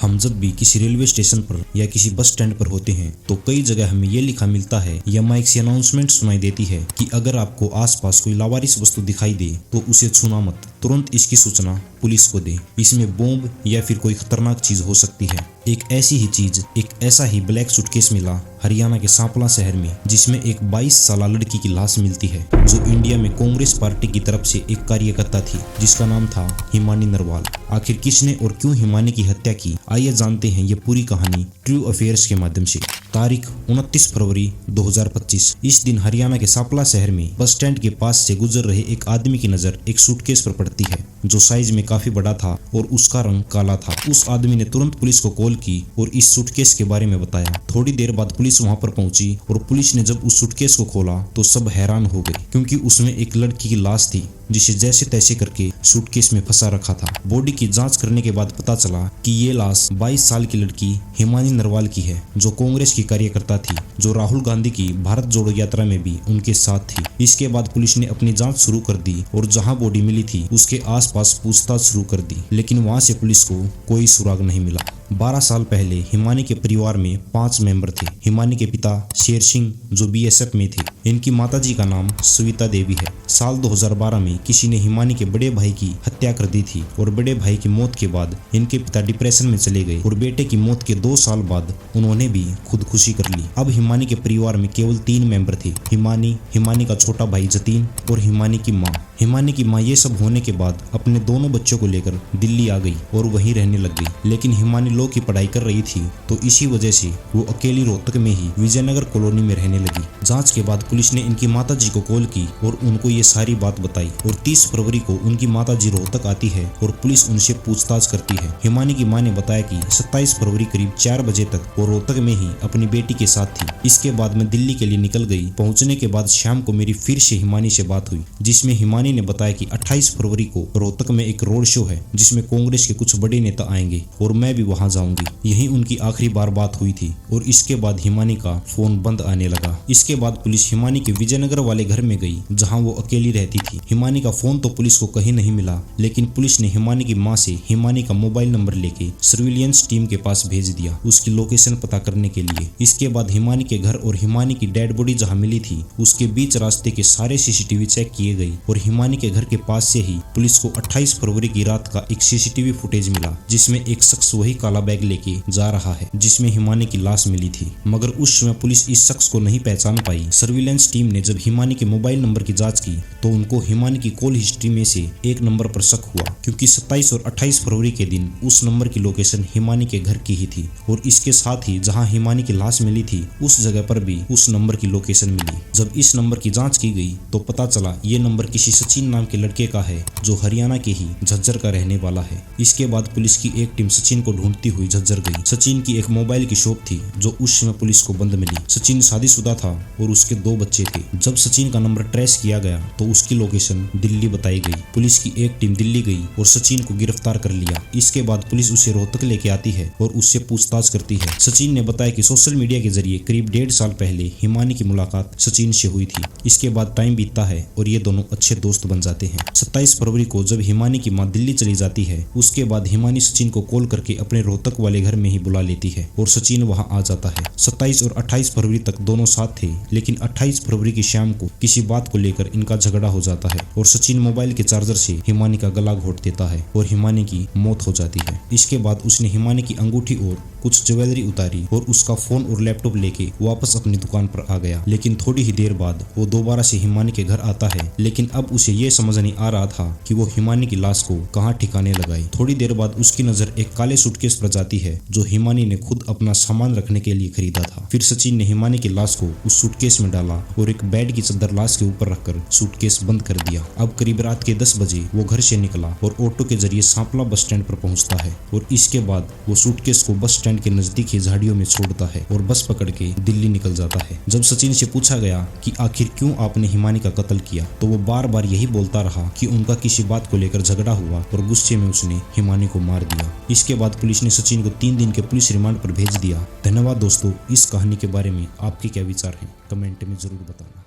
हम जब भी किसी रेलवे स्टेशन पर या किसी बस स्टैंड पर होते हैं तो कई जगह हमें ये लिखा मिलता है या माइक से अनाउंसमेंट सुनाई देती है कि अगर आपको आसपास कोई लावारिस वस्तु दिखाई दे तो उसे छूना मत, तुरंत इसकी सूचना पुलिस को दे। इसमें बॉम्ब या फिर कोई खतरनाक चीज हो सकती है। एक ऐसी ही चीज, एक ऐसा ही ब्लैक सूटकेस मिला हरियाणा के सांपला शहर में, जिसमें एक 22 साल लड़की की लाश मिलती है जो इंडिया में कांग्रेस पार्टी की तरफ से एक कार्यकर्ता थी जिसका नाम था हिमानी नरवाल। आखिर किसने और क्यों हिमानी की हत्या की, आइए जानते हैं ये पूरी कहानी ट्रू अफेयर्स के माध्यम से। तारीख 29 फरवरी 2025। इस दिन हरियाणा के सांपला शहर में बस स्टैंड के पास से गुजर रहे एक आदमी की नजर एक सूटकेस पर पड़ती है जो साइज में काफी बड़ा था और उसका रंग काला था। उस आदमी ने तुरंत पुलिस को कॉल की और इस सूटकेस के बारे में बताया। थोड़ी देर बाद पुलिस वहां पर पहुंची और पुलिस ने जब उस सूटकेस को खोला तो सब हैरान हो गए क्योंकि उसमें एक लड़की की लाश थी जिसे जैसे तैसे करके सूटकेस में फंसा रखा था। बॉडी की जांच करने के बाद पता चला कि ये लाश 22 साल की लड़की हिमानी नरवाल की है जो कांग्रेस की कार्यकर्ता थी जो राहुल गांधी की भारत जोड़ो यात्रा में भी उनके साथ थी। इसके बाद पुलिस ने अपनी जांच शुरू कर दी और जहां बॉडी मिली थी उसके आसपास पूछताछ शुरू कर दी, लेकिन वहां से पुलिस को कोई सुराग नहीं मिला। 12 साल पहले हिमानी के परिवार में 5 मेंबर थे। हिमानी के पिता शेर सिंह जो बीएसएफ में थे। इनकी माताजी का नाम सविता देवी है। साल 2012 में किसी ने हिमानी के बड़े भाई की हत्या कर दी थी और बड़े भाई की मौत के बाद इनके पिता डिप्रेशन में चले गए और बेटे की मौत के 2 साल बाद उन्होंने भी खुदकुशी कर ली। अब हिमानी के परिवार में केवल 3 मेंबर थे, हिमानी, हिमानी का छोटा भाई जतीन और हिमानी की माँ। हिमानी की माँ ये सब होने के बाद अपने दोनों बच्चों को लेकर दिल्ली आ गई और वहीं रहने लग गई। लेकिन हिमानी लॉ की पढ़ाई कर रही थी तो इसी वजह से वो अकेली रोहतक में ही विजयनगर कॉलोनी में रहने लगी। जांच के बाद पुलिस ने इनकी माताजी को कॉल की और उनको ये सारी बात बताई और 30 फरवरी को उनकी माताजी रोहतक आती है और पुलिस उनसे पूछताछ करती है। हिमानी की मां ने बताया कि 27 फरवरी करीब 4 बजे तक वो रोहतक में ही अपनी बेटी के साथ थी। इसके बाद मैं दिल्ली के लिए निकल गई। पहुंचने के बाद शाम को मेरी फिर से हिमानी से बात हुई जिसमें हिमानी ने बताया कि 28 फरवरी को रोहतक में एक रोड शो है जिसमें कांग्रेस के कुछ बड़े नेता आएंगे और मैं भी वहां जाऊंगी। यही उनकी आखिरी बार बात हुई थी और इसके बाद हिमानी का फोन बंद आने लगा। इसके बाद पुलिस हिमानी के विजयनगर वाले घर में गई जहां वो अकेली रहती थी। हिमानी का फोन तो पुलिस को कहीं नहीं मिला, लेकिन पुलिस ने हिमानी की मां से हिमानी का मोबाइल नंबर लेके सर्विलियंस टीम के पास भेज दिया उसकी लोकेशन पता करने के लिए। इसके बाद हिमानी के घर और हिमानी की डेड बॉडी जहां मिली थी उसके बीच रास्ते के सारे सीसीटीवी चेक किए गए और हिमानी के घर के पास से ही पुलिस को 28 फरवरी की रात का एक सीसीटीवी फुटेज मिला जिसमें एक शख्स वही काला बैग लेके जा रहा है जिसमें हिमानी की लाश मिली थी, मगर उस समय पुलिस इस शख्स को नहीं पहचान पाई। सर्विलेंस टीम ने जब हिमानी के मोबाइल नंबर की जांच की तो उनको हिमानी की कॉल हिस्ट्री में से एक नंबर पर शक हुआ क्योंकि 27 और 28 फरवरी के दिन उस नंबर की लोकेशन हिमानी के घर की ही थी और इसके साथ ही जहां हिमानी की लाश मिली थी उस जगह पर भी उस नंबर की लोकेशन मिली। जब इस नंबर की जांच की गई तो पता चला ये नंबर किसी सचिन नाम के लड़के का है जो हरियाणा के ही झज्जर का रहने वाला है। इसके बाद पुलिस की एक टीम सचिन को ढूंढती हुई झज्जर गई। सचिन की एक मोबाइल की शॉप थी जो उस समय पुलिस को बंद मिली। सचिन शादीशुदा था और उसके 2 बच्चे थे। जब सचिन का नंबर ट्रेस किया गया तो उसकी लोकेशन दिल्ली बताई गई। पुलिस की एक टीम दिल्ली गई और सचिन को गिरफ्तार कर लिया। इसके बाद पुलिस उसे रोहतक लेके आती है और उससे पूछताछ करती है। सचिन ने बताया कि सोशल मीडिया के जरिए करीब 1.5 साल पहले हिमानी की मुलाकात सचिन से हुई थी। इसके बाद टाइम बीतता है और ये दोनों अच्छे दोस्त बन जाते हैं। 27 फरवरी को जब हिमानी की मां दिल्ली चली जाती है उसके बाद हिमानी सचिन को कॉल करके अपने रोहतक वाले घर में ही बुला लेती है और सचिन वहां आ जाता है। 27 और 28 फरवरी तक दोनों साथ थे, लेकिन 28 फरवरी की शाम को किसी बात को लेकर इनका झगड़ा हो जाता है और सचिन मोबाइल के चार्जर से हिमानी का गला घोट देता है और हिमानी की मौत हो जाती है। इसके बाद उसने हिमानी की अंगूठी और कुछ ज्वेलरी उतारी और उसका फोन और लैपटॉप लेके वापस अपनी दुकान पर आ गया। लेकिन थोड़ी ही देर बाद वो दोबारा से हिमानी के घर आता है, लेकिन अब उसे ये समझ नहीं आ रहा था कि वो हिमानी की लाश को कहाँ ठिकाने लगाए। थोड़ी देर बाद उसकी नजर एक काले सूटकेस पर जाती है जो हिमानी ने खुद अपना सामान रखने के लिए खरीदा था। फिर सचिन ने हिमानी की लाश को उस सूटकेस में डाला और एक बेड की चादर लाश के ऊपर रखकर सूटकेस बंद कर दिया। अब करीब रात के 10 बजे वो घर से निकला और ऑटो के जरिए सांपला बस स्टैंड पर पहुंचता है और इसके बाद वो सूटकेस को बस स्टैंड के नजदीक ही झाड़ियों में छोड़ता है और बस पकड़ के दिल्ली निकल जाता है। जब सचिन से पूछा गया कि आखिर क्यों आपने हिमानी का कत्ल किया तो वो बार बार यही बोलता रहा कि उनका किसी बात को लेकर झगड़ा हुआ और गुस्से में उसने हिमानी को मार दिया। इसके बाद पुलिस ने सचिन को 3 दिन के पुलिस रिमांड पर भेज दिया। धन्यवाद दोस्तों। इस कहानी के बारे में आपके क्या विचार हैं कमेंट में जरूर बताना।